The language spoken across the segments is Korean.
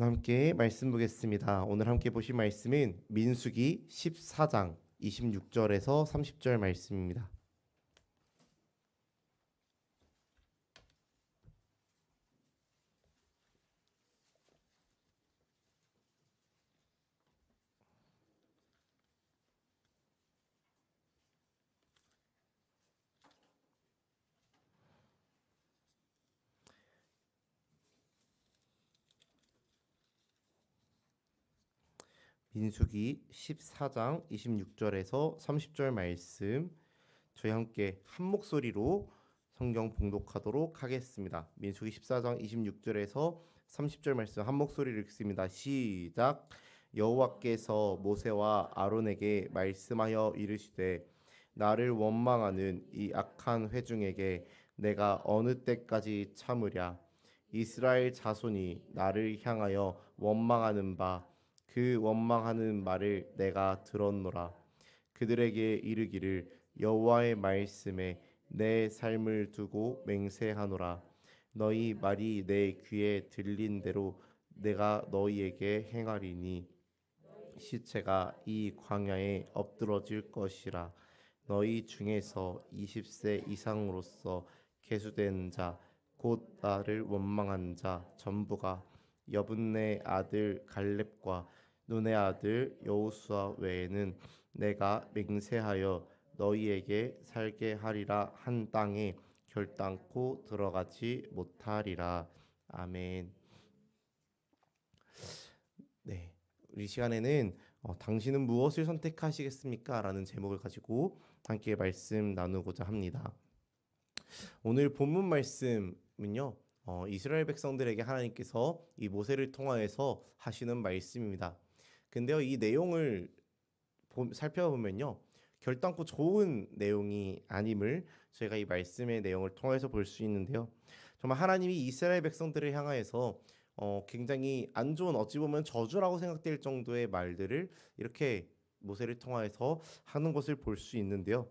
오늘 함께 말씀 보겠습니다. 오늘 함께 보실 말씀은 민수기 14장 26절에서 30절 말씀입니다. 민수기 14장 26절에서 30절 말씀 저희 함께 한 목소리로 성경 봉독하도록 하겠습니다. 민수기 14장 26절에서 30절 말씀 한 목소리로 읽습니다. 시작. 여호와께서 모세와 아론에게 말씀하여 이르시되 나를 원망하는 이 악한 회중에게 내가 어느 때까지 참으랴. 이스라엘 자손이 나를 향하여 원망하는 바 그 원망하는 말을 내가 들었노라. 그들에게 이르기를 여호와의 말씀에 내 삶을 두고 맹세하노라. 너희 말이 내 귀에 들린 대로 내가 너희에게 행하리니 시체가 이 광야에 엎드러질 것이라. 너희 중에서 20세 이상으로서 계수된 자 곧 나를 원망한 자 전부가 여분네 아들 갈렙과 눈의 아들 여호수아 외에는 내가 맹세하여 너희에게 살게 하리라 한 땅에 결단코 들어가지 못하리라. 아멘. 네, 우리 시간에는 당신은 무엇을 선택하시겠습니까? 라는 제목을 가지고 함께 말씀 나누고자 합니다. 오늘 본문 말씀은요, 이스라엘 백성들에게 하나님께서 이 모세를 통하여서 하시는 말씀입니다. 근데요, 이 내용을 살펴보면요, 결단코 좋은 내용이 아님을 저희가 이 말씀의 내용을 통해서 볼 수 있는데요. 정말 하나님이 이스라엘 백성들을 향하여서 굉장히 안 좋은, 어찌 보면 저주라고 생각될 정도의 말들을 이렇게 모세를 통하여서 하는 것을 볼 수 있는데요.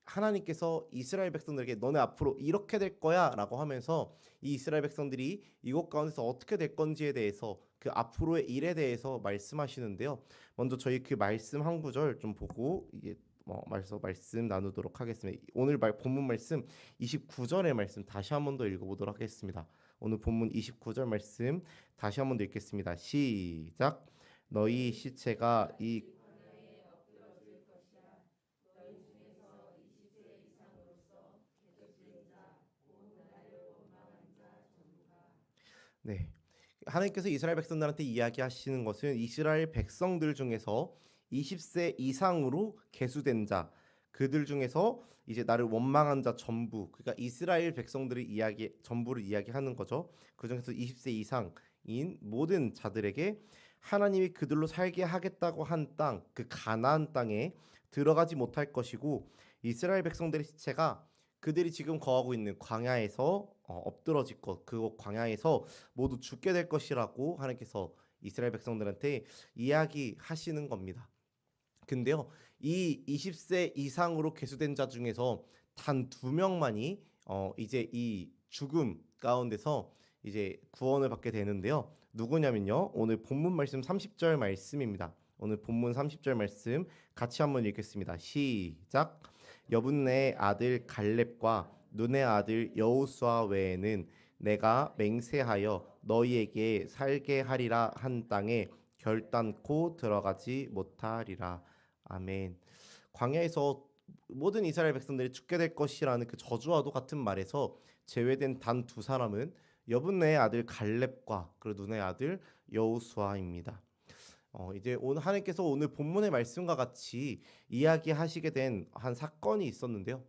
하나님께서 이스라엘 백성들에게 너네 앞으로 이렇게 될 거야 라고 하면서 이 이스라엘 백성들이 이곳 가운데서 어떻게 될 건지에 대해서 그 앞으로의 일에 대해서 말씀하시는데요. 먼저 저희 그 말씀 한 구절 좀 보고 이게 말씀 나누도록 하겠습니다. 오늘 본문 말씀 29절의 말씀 다시 한 번 더 읽어보도록 하겠습니다. 오늘 본문 29절 말씀 다시 한 번 더 읽겠습니다. 시작. 너희 시체가 이 네. 하나님께서 이스라엘 백성들한테 이야기하시는 것은 이스라엘 백성들 중에서 20세 이상으로 계수된 자, 그들 중에서 이제 나를 원망한 자 전부, 그러니까 이스라엘 백성들의 전부를 이야기하는 거죠. 그 중에서 20세 이상인 모든 자들에게 하나님이 그들로 살게 하겠다고 한 땅, 그 가나안 땅에 들어가지 못할 것이고 이스라엘 백성들의 시체가 그들이 지금 거하고 있는 광야에서 엎드러질 것, 그곳 광야에서 모두 죽게 될 것이라고 하나님께서 이스라엘 백성들한테 이야기하시는 겁니다. 근데요, 이 20세 이상으로 계수된 자 중에서 단 2명만이 이제 이 죽음 가운데서 이제 구원을 받게 되는데요. 누구냐면요, 오늘 본문 말씀 30절 말씀입니다. 오늘 본문 30절 말씀 같이 한번 읽겠습니다. 시작. 여분네 아들 갈렙과 눈의 아들 여호수아 외에는 내가 맹세하여 너희에게 살게 하리라 한 땅에 결단코 들어가지 못하리라. 아멘. 광야에서 모든 이스라엘 백성들이 죽게 될 것이라는 그 저주와도 같은 말에서 제외된 단 2사람은 여분네의 아들 갈렙과 그리고 눈의 아들 여호수아입니다. 이제 오늘 하나님께서 오늘 본문의 말씀과 같이 이야기하시게 된 한 사건이 있었는데요.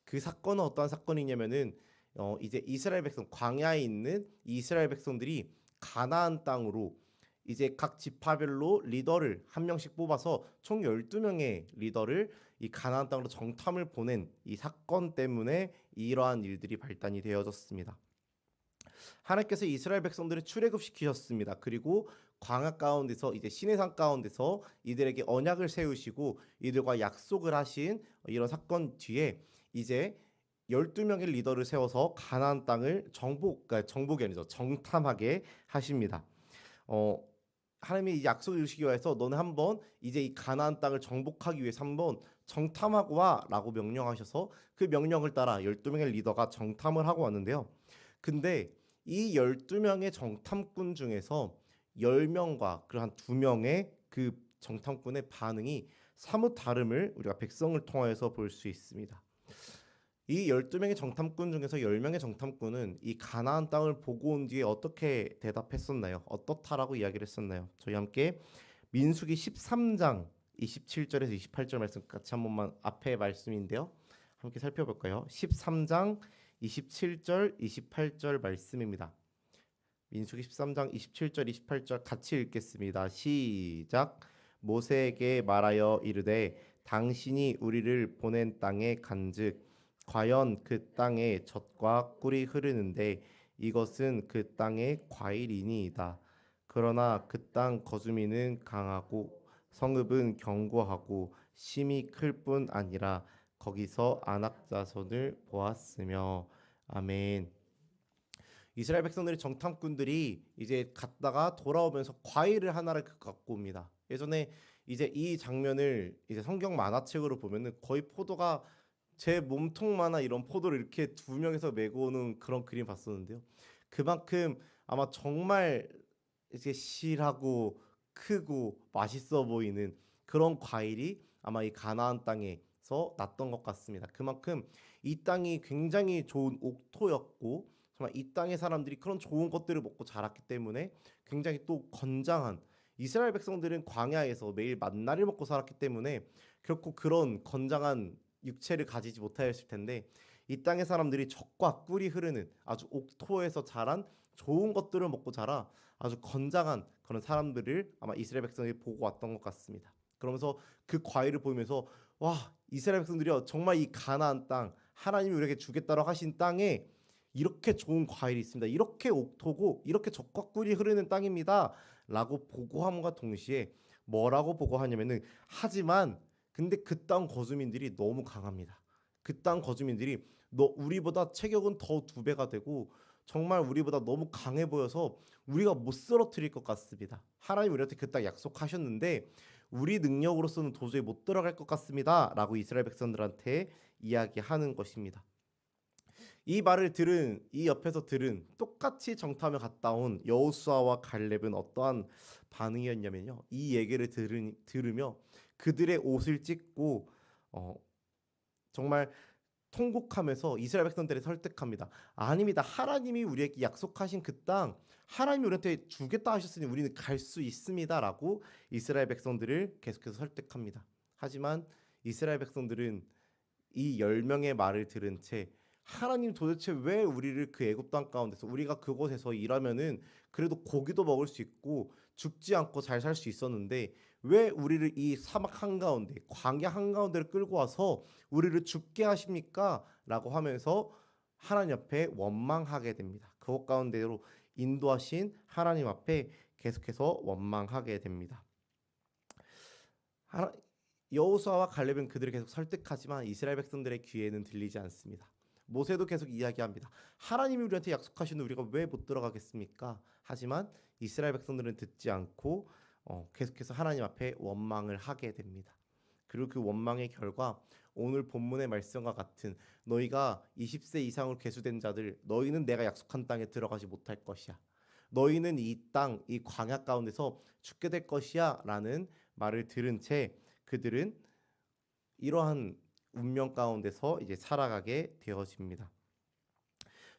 그 사건은 어떠한 사건이냐면은 이제 이스라엘 백성 광야에 있는 이스라엘 백성들이 가나안 땅으로 이제 각 지파별로 리더를 한 명씩 뽑아서 총 12명의 리더를 이 가나안 땅으로 정탐을 보낸 이 사건 때문에 이러한 일들이 발단이 되어졌습니다. 하나님께서 이스라엘 백성들을 출애굽시키셨습니다. 그리고 광야 가운데서 이제 시내산 가운데서 이들에게 언약을 세우시고 이들과 약속을 하신 이런 사건 뒤에 이제 12명의 리더를 세워서 가나안 땅을 그러니까 정복이 아니죠. 정탐하게 하십니다. 어, 하나님이 이 약속을 이루시기 위해서 너네 한번 이제 이 가나안 땅을 정복하기 위해서 한번 정탐하고 와라고 명령하셔서 그 명령을 따라 12명의 리더가 정탐을 하고 왔는데요. 근데 이 12명의 정탐꾼 중에서 10명과 그리고 한 2명의 그 정탐꾼의 반응이 사뭇 다름을 우리가 백성을 통하여서 볼 수 있습니다. 이 12명의 정탐꾼 중에서 10명의 정탐꾼은 이 가나안 땅을 보고 온 뒤에 어떻게 대답했었나요? 어떻다라고 이야기를 했었나요? 저희 함께 민수기 13장 27절에서 28절 말씀 같이 한 번만 앞에 말씀인데요. 함께 살펴볼까요? 13장 27절 28절 말씀입니다. 민수기 13장 27절 28절 같이 읽겠습니다. 시작. 모세에게 말하여 이르되 당신이 우리를 보낸 땅에 간즉 과연 그 땅에 젖과 꿀이 흐르는데 이것은 그 땅의 과일이니이다. 그러나 그 땅 거주민은 강하고 성읍은 견고하고 심이 클 뿐 아니라 거기서 안악 자손을 보았으며. 아멘. 이스라엘 백성들이 정탐꾼들이 이제 갔다가 돌아오면서 과일을 하나를 갖고 옵니다. 예전에 이제 이 장면을 이제 성경 만화책으로 보면은 거의 포도가 제 몸통만한 이런 포도를 이렇게 2명에서 메고 오는 그런 그림 봤었는데요. 그만큼 아마 정말 이제 실하고 크고 맛있어 보이는 그런 과일이 아마 이 가나안 땅에서 났던 것 같습니다. 그만큼 이 땅이 굉장히 좋은 옥토였고 정말 이 땅의 사람들이 그런 좋은 것들을 먹고 자랐기 때문에 굉장히 또 건장한, 이스라엘 백성들은 광야에서 매일 만나를 먹고 살았기 때문에 결코 그런 건장한 육체를 가지지 못하였을 텐데 이 땅의 사람들이 젖과 꿀이 흐르는 아주 옥토에서 자란 좋은 것들을 먹고 자라 아주 건장한 그런 사람들을 아마 이스라엘 백성들이 보고 왔던 것 같습니다. 그러면서 그 과일을 보면서 와, 이스라엘 백성들이요, 정말 이 가나안 땅, 하나님이 우리에게 주겠다고 하신 땅에 이렇게 좋은 과일이 있습니다. 이렇게 옥토고 이렇게 젖과 꿀이 흐르는 땅입니다. 라고 보고함과 동시에 뭐라고 보고하냐면은, 하지만 근데 그 땅 거주민들이 너무 강합니다. 그 땅 거주민들이 우리보다 체격은 더 2배가 되고 정말 우리보다 너무 강해 보여서 우리가 못 쓰러뜨릴 것 같습니다. 하나님 우리한테 그 땅 약속하셨는데 우리 능력으로서는 도저히 못 들어갈 것 같습니다. 라고 이스라엘 백성들한테 이야기하는 것입니다. 이 말을 들은, 이 옆에서 들은 똑같이 정탐을 갔다 온 여호수아와 갈렙은 어떠한 반응이었냐면요. 이 얘기를 들으며 그들의 옷을 찢고 정말 통곡하면서 이스라엘 백성들을 설득합니다. 아닙니다. 하나님이 우리에게 약속하신 그 땅, 하나님이 우리한테 주겠다 하셨으니 우리는 갈 수 있습니다라고 이스라엘 백성들을 계속해서 설득합니다. 하지만 이스라엘 백성들은 이 10명의 말을 들은 채, 하나님 도대체 왜 우리를 그 애굽 땅 가운데서, 우리가 그곳에서 일하면은 그래도 고기도 먹을 수 있고 죽지 않고 잘 살 수 있었는데 왜 우리를 이 사막 한가운데, 광야 한가운데를 끌고 와서 우리를 죽게 하십니까? 라고 하면서 하나님 앞에 원망하게 됩니다. 그것 가운데로 인도하신 하나님 앞에 계속해서 원망하게 됩니다. 여호수아와 갈렙은 그들을 계속 설득하지만 이스라엘 백성들의 귀에는 들리지 않습니다. 모세도 계속 이야기합니다. 하나님이 우리한테 약속하신 우리가 왜 못 들어가겠습니까? 하지만 이스라엘 백성들은 듣지 않고 계속해서 하나님 앞에 원망을 하게 됩니다. 그리고 그 원망의 결과 오늘 본문의 말씀과 같은, 너희가 20세 이상으로 계수된 자들, 너희는 내가 약속한 땅에 들어가지 못할 것이야. 너희는 이 땅, 이 광야 가운데서 죽게 될 것이야 라는 말을 들은 채 그들은 이러한 운명 가운데서 이제 살아가게 되어집니다.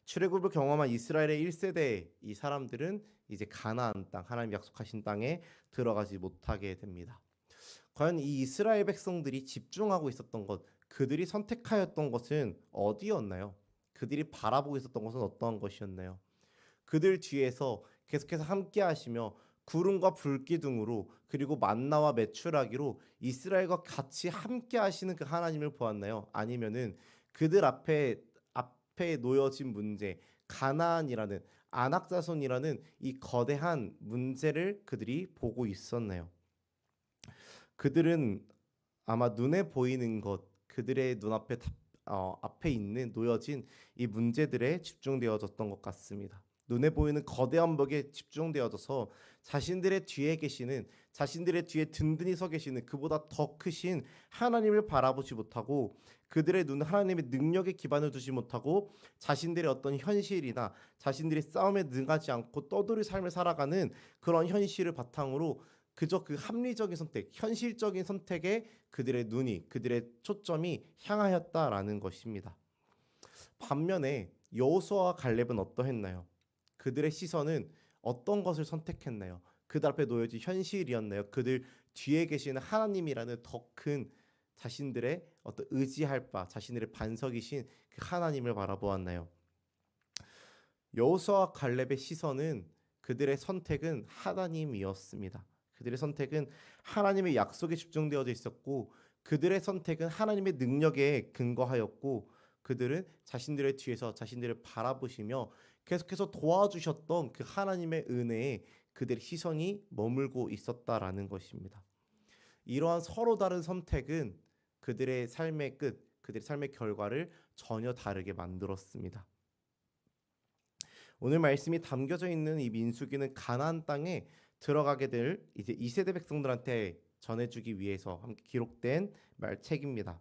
출애굽을 경험한 이스라엘의 1세대 이 사람들은 이제 가나안 땅, 하나님 약속하신 땅에 들어가지 못하게 됩니다. 과연 이 이스라엘 백성들이 집중하고 있었던 것, 그들이 선택하였던 것은 어디였나요? 그들이 바라보고 있었던 것은 어떠한 것이었나요? 그들 뒤에서 계속해서 함께 하시며 구름과 불기둥으로 그리고 만나와 메추라기로 이스라엘과 같이 함께 하시는 그 하나님을 보았나요? 아니면은 그들 앞에 놓여진 문제, 가나안이라는, 안악자손이라는 이 거대한 문제를 그들이 보고 있었나요? 그들은 아마 눈에 보이는 것, 그들의 눈앞에 앞에 있는 놓여진 이 문제들에 집중되어졌던 것 같습니다. 눈에 보이는 거대한 벽에 집중되어져서 자신들의 뒤에 계시는, 자신들의 뒤에 든든히 서 계시는 그보다 더 크신 하나님을 바라보지 못하고, 그들의 눈은 하나님의 능력에 기반을 두지 못하고 자신들의 어떤 현실이나 자신들의 싸움에 능하지 않고 떠돌이 삶을 살아가는 그런 현실을 바탕으로 그저 그 합리적인 선택, 현실적인 선택에 그들의 눈이, 그들의 초점이 향하였다라는 것입니다. 반면에 여호수아와 갈렙은 어떠했나요? 그들의 시선은 어떤 것을 선택했나요? 그들 앞에 놓여진 현실이었나요? 그들 뒤에 계시는 하나님이라는 더 큰 자신들의 어떤 의지할 바, 자신들의 반석이신 그 하나님을 바라보았나요? 여호수아와 갈렙의 시선은, 그들의 선택은 하나님이었습니다. 그들의 선택은 하나님의 약속에 집중되어져 있었고, 그들의 선택은 하나님의 능력에 근거하였고, 그들은 자신들의 뒤에서 자신들을 바라보시며 계속해서 도와주셨던 그 하나님의 은혜에 그들의 시선이 머물고 있었다라는 것입니다. 이러한 서로 다른 선택은 그들의 삶의 끝, 그들의 삶의 결과를 전혀 다르게 만들었습니다. 오늘 말씀이 담겨져 있는 이 민수기는 가나안 땅에 들어가게 될 이제 2세대 백성들한테 전해주기 위해서 함께 기록된 책입니다.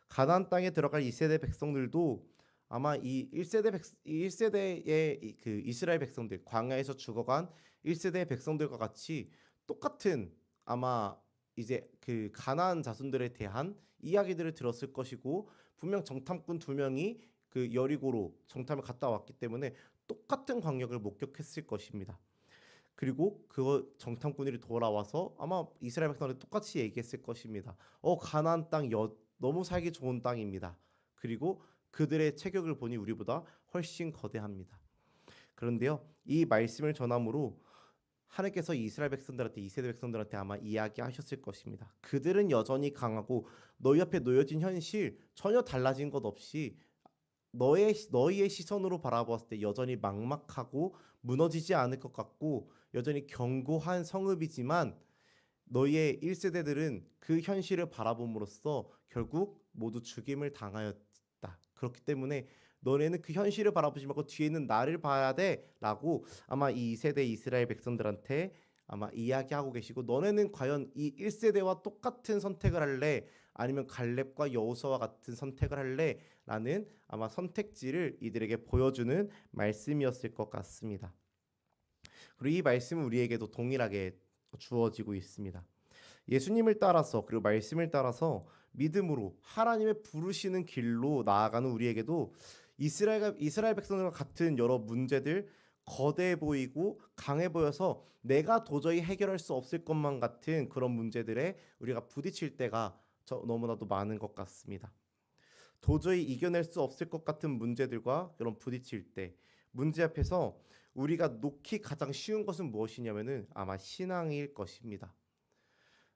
가나안 땅에 들어갈 2세대 백성들도 아마 이 1세대의 그 이스라엘 백성들, 광야에서 죽어간 1세대 백성들과 같이 똑같은, 아마 이제 그 가나안 자손들에 대한 이야기들을 들었을 것이고, 분명 정탐꾼 2명이 그 여리고로 정탐을 갔다 왔기 때문에 똑같은 광역을 목격했을 것입니다. 그리고 그 정탐꾼들이 돌아와서 아마 이스라엘 백성들이 똑같이 얘기했을 것입니다. 가나안 땅 너무 살기 좋은 땅입니다. 그리고 그들의 체격을 보니 우리보다 훨씬 거대합니다. 그런데요, 이 말씀을 전함으로 하나님께서 이스라엘 백성들한테, 2세대 백성들한테 아마 이야기하셨을 것입니다. 그들은 여전히 강하고 너희 앞에 놓여진 현실 전혀 달라진 것 없이 너희의 시선으로 바라보았을 때 여전히 막막하고 무너지지 않을 것 같고 여전히 견고한 성읍이지만, 너희의 1세대들은 그 현실을 바라봄으로써 결국 모두 죽임을 당하였다. 그렇기 때문에 너네는 그 현실을 바라보지 말고 뒤에 있는 나를 봐야 돼라고 아마 이 2세대 이스라엘 백성들한테 아마 이야기하고 계시고, 너네는 과연 이 1세대와 똑같은 선택을 할래? 아니면 갈렙과 여호수아와 같은 선택을 할래? 라는 아마 선택지를 이들에게 보여주는 말씀이었을 것 같습니다. 그리고 이 말씀은 우리에게도 동일하게 주어지고 있습니다. 예수님을 따라서, 그리고 말씀을 따라서 믿음으로 하나님의 부르시는 길로 나아가는 우리에게도 이스라엘 백성들과 같은 여러 문제들, 거대해 보이고 강해 보여서 내가 도저히 해결할 수 없을 것만 같은 그런 문제들에 우리가 부딪힐 때가 너무나도 많은 것 같습니다. 도저히 이겨낼 수 없을 것 같은 문제들과 그런 부딪힐 때, 문제 앞에서 우리가 놓기 가장 쉬운 것은 무엇이냐면은 아마 신앙일 것입니다.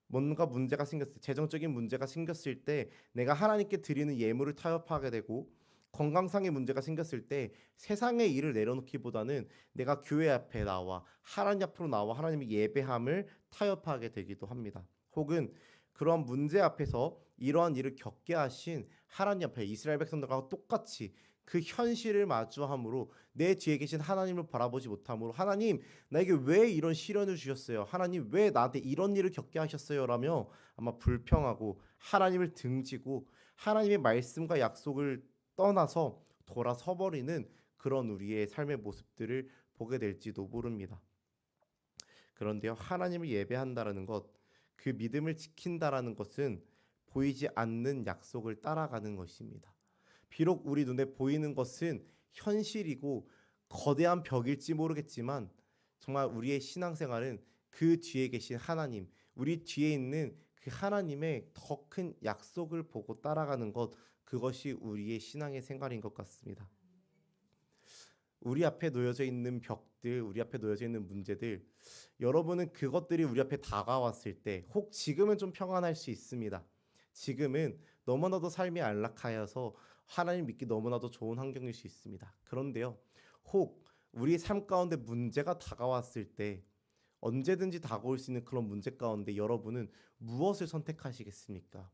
뭔가 문제가 생겼을 때, 재정적인 문제가 생겼을 때 내가 하나님께 드리는 예물을 타협하게 되고, 건강상의 문제가 생겼을 때 세상의 일을 내려놓기보다는 내가 교회 앞에 나와 하나님 앞으로 나와 하나님의 예배함을 타협하게 되기도 합니다. 혹은 그런 문제 앞에서 이러한 일을 겪게 하신 하나님 앞에 이스라엘 백성들과 똑같이 그 현실을 마주함으로 내 뒤에 계신 하나님을 바라보지 못함으로, 하나님 나에게 왜 이런 시련을 주셨어요? 하나님 왜 나한테 이런 일을 겪게 하셨어요? 라며 아마 불평하고 하나님을 등지고 하나님의 말씀과 약속을 떠나서 돌아서 버리는 그런 우리의 삶의 모습들을 보게 될지도 모릅니다. 그런데요, 하나님을 예배한다라는 것, 그 믿음을 지킨다라는 것은 보이지 않는 약속을 따라가는 것입니다. 비록 우리 눈에 보이는 것은 현실이고 거대한 벽일지 모르겠지만, 정말 우리의 신앙생활은 그 뒤에 계신 하나님, 우리 뒤에 있는 그 하나님의 더 큰 약속을 보고 따라가는 것, 그것이 우리의 신앙의 생활인 것 같습니다. 우리 앞에 놓여져 있는 벽들, 우리 앞에 놓여져 있는 문제들, 여러분은 그것들이 우리 앞에 다가왔을 때, 혹 지금은 좀 평안할 수 있습니다. 지금은 너무나도 삶이 안락하여서 하나님 믿기 너무나도 좋은 환경일 수 있습니다. 그런데요, 혹 우리 삶 가운데 문제가 다가왔을 때, 언제든지 다가올 수 있는 그런 문제 가운데 여러분은 무엇을 선택하시겠습니까?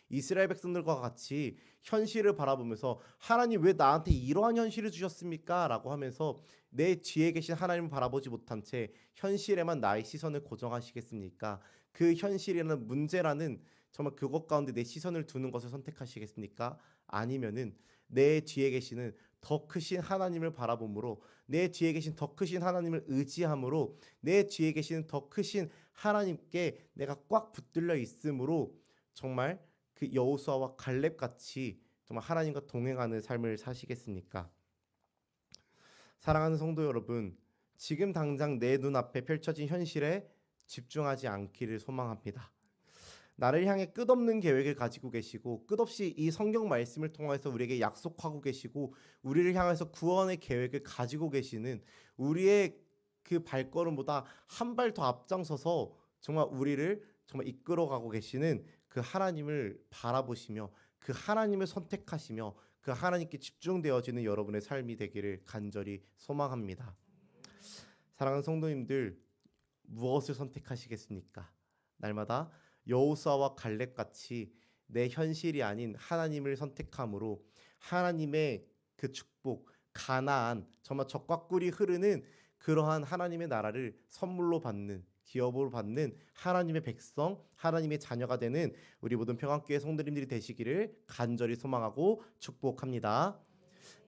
이스라엘 백성들과 같이 현실을 바라보면서 하나님 왜 나한테 이러한 현실을 주셨습니까? 라고 하면서 내 뒤에 계신 하나님을 바라보지 못한 채 현실에만 나의 시선을 고정하시겠습니까? 그 현실이라는 문제라는 정말 그것 가운데 내 시선을 두는 것을 선택하시겠습니까? 아니면은 내 뒤에 계시는 더 크신 하나님을 바라봄으로, 내 뒤에 계신 더 크신 하나님을 의지함으로, 내 뒤에 계시는 더 크신 하나님께 내가 꽉 붙들려 있으므로 정말 그 여호수아와 갈렙 같이 정말 하나님과 동행하는 삶을 사시겠습니까? 사랑하는 성도 여러분, 지금 당장 내 눈앞에 펼쳐진 현실에 집중하지 않기를 소망합니다. 나를 향해 끝없는 계획을 가지고 계시고 끝없이 이 성경 말씀을 통해서 우리에게 약속하고 계시고 우리를 향해서 구원의 계획을 가지고 계시는 우리의 그 발걸음보다 한 발 더 앞장서서 정말 우리를 정말 이끌어가고 계시는 그 하나님을 바라보시며 그 하나님을 선택하시며 그 하나님께 집중되어지는 여러분의 삶이 되기를 간절히 소망합니다. 사랑하는 성도님들, 무엇을 선택하시겠습니까? 날마다 여호수아와 갈렙 같이 내 현실이 아닌 하나님을 선택함으로 하나님의 그 축복, 가나안, 정말 적과 꿀이 흐르는 그러한 하나님의 나라를 선물로 받는, 기업으로 받는 하나님의 백성, 하나님의 자녀가 되는 우리 모든 평안교회 성도님들이 되시기를 간절히 소망하고 축복합니다.